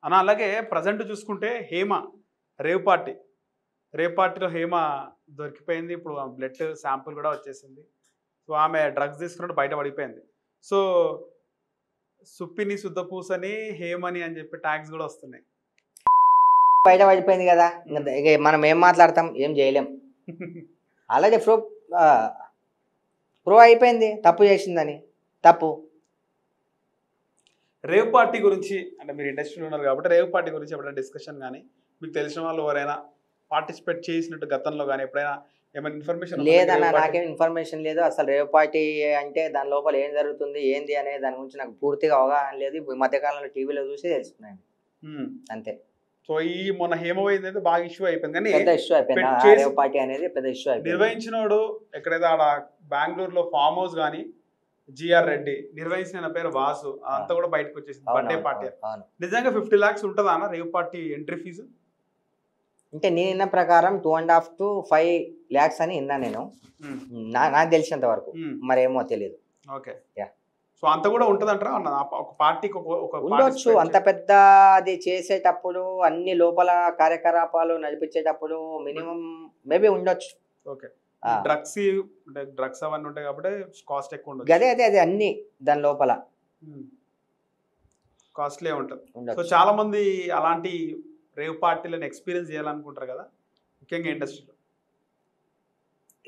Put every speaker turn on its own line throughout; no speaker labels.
అన్న అలాగే ప్రజెంట్ చూసుకుంటే హేమ రేవ్ పార్టీ రేవ్ పార్టీలో హేమ దొరికిపోయింది. ఇప్పుడు బ్లడ్ శాంపుల్ కూడా వచ్చేసింది. సో ఆమె డ్రగ్స్ తీసుకున్నట్టు బయట పడిపోయింది. సో సుప్పిని శుద్ధపూసని హేమని అని చెప్పి ట్యాగ్స్ కూడా వస్తున్నాయి.
బయట పడిపోయింది కదా, ఇక మనం ఏం మాట్లాడతాం, ఏం చేయలేం. అలాగే ప్రూవ్ అయిపోయింది తప్పు చేసిందని. తప్పు
రేవ్ పార్టీ గురించి అంటే మీరు ఇండస్ట్రీలో ఉన్నారు కాబట్టి రేవ్ పార్టీ గురించి ఎప్పుడైనా డిస్కషన్ కానీ మీకు తెలిసిన వాళ్ళు ఎవరైనా పార్టిసిపేట్ చేసినట్టు గతంలో కానీ ఎప్పుడైనా ఏమైనా ఇన్ఫర్మేషన్
లేదన్న, నాకేం ఇన్ఫర్మేషన్ లేదు. అసలు రేవ్ పార్టీ అంటే దాని లోపల ఏం జరుగుతుంది ఏంది అనే దాని గురించి నాకు పూర్తిగా అవగాహన లేదు. ఈ మధ్యకాలంలో టీవీలో చూసి తెలుసుకున్నాను అంతే.
సో ఈ మొన్న హేమ పోయింది అయితే బాగా ఇష్యూ అయిపోయింది. కానీ
పెద్ద ఇష్యూ అయిపోయింది. రేవ్ పార్టీ అనేది పెద్ద ఇష్యూ అయిపోయింది.
నిర్వహించినోడు ఎక్కడైతే ఆడ బెంగళూరులో ఫామ్ హౌస్ కానీ జిఆర్ రెడ్డి నిర్వహించిన పేరు వాసు అంతా కూడా బయటకు వచ్చేసింది. బర్త్డే పార్టీ నిజంగా 50 lakhs ఉంటుందా అన్న రేవ్ పార్టీ ఎంట్రీ ఫీజు?
అంటే నేను విన్న ప్రకారం 2.5 to 5 lakhs అని విన్నా నేను, నాకు తెలిసినంత వరకు. మరేమో తెలియదు.
ఓకే, సో అంత కూడా ఉంటుంది అంటారా ఒక పార్టీకి?
ఉండొచ్చు. అంత పెద్ద అది చేసేటప్పుడు అన్ని లోపల కార్యకలాపాలు నడిపించేటప్పుడు మినిమం మేబీ ఉండొచ్చు.
ఓకే, డ్రగ్స్ అవన్నీ ఉంటాయి కాబట్టి కాస్ట్ ఎక్కువ ఉండదు.
అదే అదే అదే అన్ని దాని లోపల
కాస్ట్లీ ఉంటుంది. సో చాలా మంది అలాంటి రేవ్ పార్టీలను ఎక్స్పీరియన్స్ చేయాలనుకుంటారు కదా, ముఖ్యంగా ఇండస్ట్రీలో.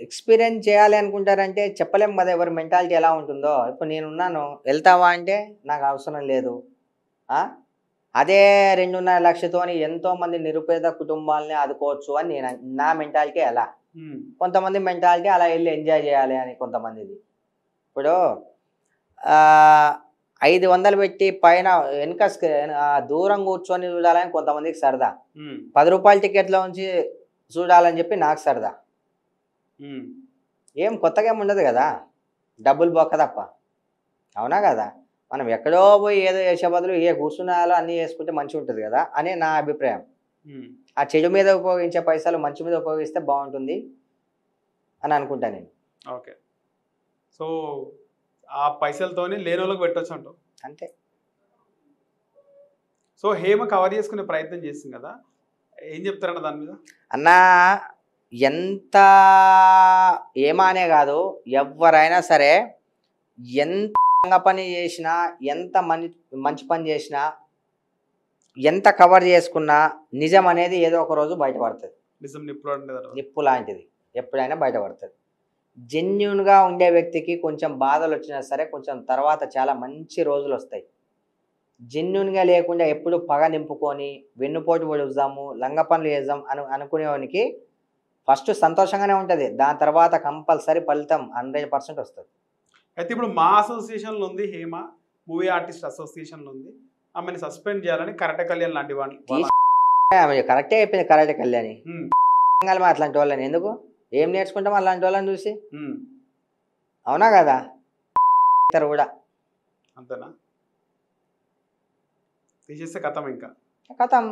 ఎక్స్పీరియన్స్ చేయాలి అనుకుంటారంటే చెప్పలేం కదా ఎవరి మెంటాలిటీ ఎలా ఉంటుందో. ఇప్పుడు నేనున్నాను, వెళ్తావా అంటే నాకు అవసరం లేదు. అదే 2.5 లక్షతోని ఎంతోమంది నిరుపేద కుటుంబాలని ఆదుకోవచ్చు అని నేను, నా మెంటాలిటీ అలా. కొంతమంది మెంటాలిటీ అలా వెళ్ళి ఎంజాయ్ చేయాలి అని కొంతమందిది. ఇప్పుడు 500 పెట్టి పైన వెనుక దూరం కూర్చొని చూడాలని కొంతమందికి సరదా. 10 రూపాయల టికెట్లో ఉంచి చూడాలని చెప్పి నాకు సరదా. ఏం కొత్తగా ఏమి ఉండదు కదా, డబ్బులు బొక్క తప్ప. అవునా కదా? మనం ఎక్కడో పోయి ఏదో చేసే బదులు కూర్చున్నాలో అన్నీ చేసుకుంటే మంచిగా ఉంటుంది కదా అనే నా అభిప్రాయం. ఆ చెడు మీద ఉపయోగించే పైసలు మంచి మీద ఉపయోగిస్తే బాగుంటుంది అని అనుకుంటా నేను.
ఓకే, సో ఆ పైసలతోని లేని వాళ్ళకి పెట్టచ్చు అంటావు
అంతే.
సో హేమ కవర్ చేసుకునే ప్రయత్నం చేస్తుంది కదా, ఏం చెప్తారన్న దాని మీద?
అన్నా ఎంత ఏమానే కాదు, ఎవరైనా సరే ఎంత పని చేసినా, ఎంత మంచి పని చేసినా, ఎంత కవర్ చేసుకున్నా నిజం అనేది ఏదో ఒక రోజు బయటపడుతుంది.
నిజం
నిప్పు లాంటిది, ఎప్పుడైనా బయటపడుతుంది. జెన్యున్గా ఉండే వ్యక్తికి కొంచెం బాధలు వచ్చినా సరే కొంచెం తర్వాత చాలా మంచి రోజులు వస్తాయి. జెన్యున్గా లేకుండా ఎప్పుడు పగ నింపుకొని వెన్నుపోటు పొడుద్దాము, లంగ పనులు చేద్దాం అనుకునేవానికి ఫస్ట్ సంతోషంగానే ఉంటుంది, దాని తర్వాత కంపల్సరీ ఫలితం 100% వస్తుంది.
అయితే ఇప్పుడు మా అసోసియేషన్లో ఉంది హేమ, మూవీ ఆర్టిస్ట్ అసోసియేషన్లో ఉంది, ఆమెను సస్పెండ్ చేయాలని కరాటే కళ్యాణ్ లాంటి వాళ్ళు.
కరెక్టే చెప్పింది కరాటే కళ్యాణి. అట్లాంటి వాళ్ళని ఎందుకు ఏం నేర్చుకుంటాం అలాంటి వాళ్ళని చూసి? అవునా కదా? కూడా
అంతేనా? తీసేస్తే కథం, ఇంకా
కథం.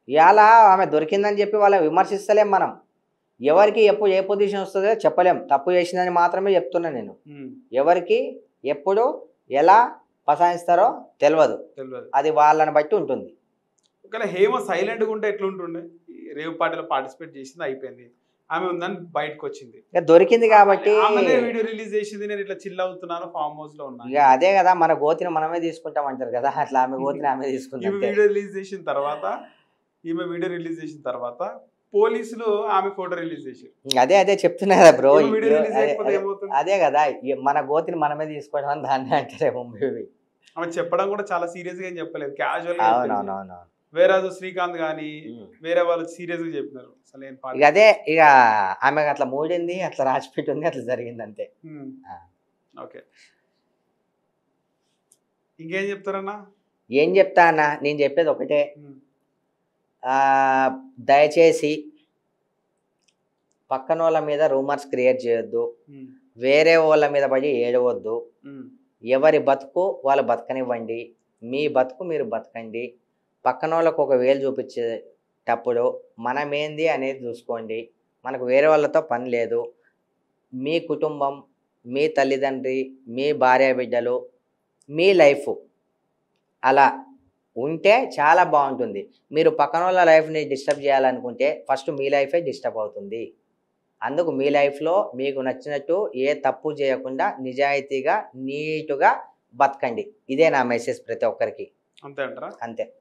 ఇలా ఆమె దొరికిందని చెప్పి వాళ్ళని విమర్శిస్తలేం మనం. ఎవరికి ఎప్పుడు ఏ పొజిషన్ వస్తుందో చెప్పలేం. తప్పు చేసిందని మాత్రమే చెప్తున్నా నేను. ఎవరికి ఎప్పుడు ఎలా పసాయిస్తారో తెలియదు, అది వాళ్ళని బట్టి ఉంటుంది.
ఒకవేళ హేమ సైలెంట్గా ఉంటే ఎట్లుంటుండే? రేవ్ పార్టీలో పార్టిసిపేట్ చేసింది, అయిపోయింది, ఆమె ఉందని బయటకు వచ్చింది,
దొరికింది కాబట్టి
వీడియో రిలీజ్ చేసింది, నేను ఇట్లా చిల్ అవుతున్నాను, ఫామ్ హౌస్ లో ఉన్నాను.
ఇక అదే కదా, మన గోతిని మనమే తీసుకుంటాం అంటారు కదా, అట్లా ఆమె గోతిని ఆమె తీసుకుంటాం.
వీడియో రిలీజ్ చేసిన తర్వాత, ఈమె వీడియో రిలీజ్ చేసిన తర్వాత పోలీసులు ఆమె ఫోటో రిలీజ్ చేశారు.
అదే అదే చెప్తున్నా కదా బ్రో, అదే కదా మన గోతిని మనమే తీసుకోవడం అని దాన్ని అంటారేమో.
ఆమె చెప్పడం కూడా చాలా సీరియస్ గా ఏం చెప్పలేదు, క్యాజువల్.
అవునవునవును.
వేరే శ్రీకాంత్ కానీ వేరే వాళ్ళు సీరియస్ గా చెప్పినారు.
ఇక అదే ఇక ఆమె అట్లా మూడింది, అట్లా రాసిపెట్టింది, అట్లా జరిగింది అంతే.
ఓకే, ఇంకేం చెప్తారన్నా?
ఏం చెప్తా అన్న, నేను చెప్పేది ఒకటే, దయచేసి పక్కన వాళ్ళ మీద రూమర్స్ క్రియేట్ చేయొద్దు, వేరే వాళ్ళ మీద పడి ఏడవద్దు. ఎవరి బతుకు వాళ్ళు బతకనివ్వండి, మీ బతుకు మీరు బతకండి. పక్కన వాళ్ళకు ఒక వేలు చూపించేటప్పుడు మనమేంది అనేది చూసుకోండి. మనకు వేరే వాళ్ళతో పని లేదు. మీ కుటుంబం, మీ తల్లిదండ్రి, మీ భార్య బిడ్డలు, మీ లైఫ్ అలా ఉంటే చాలా బాగుంటుంది. మీరు పక్కన వాళ్ళ లైఫ్ని డిస్టర్బ్ చేయాలనుకుంటే ఫస్ట్ మీ లైఫే డిస్టర్బ్ అవుతుంది. అందుకు మీ లైఫ్లో మీకు నచ్చినట్టు ఏ తప్పు చేయకుండా నిజాయితీగా నీటుగా బతకండి. ఇదే నా మెసేజ్ ప్రతి ఒక్కరికి.
అంతే అంటారా?
అంతే.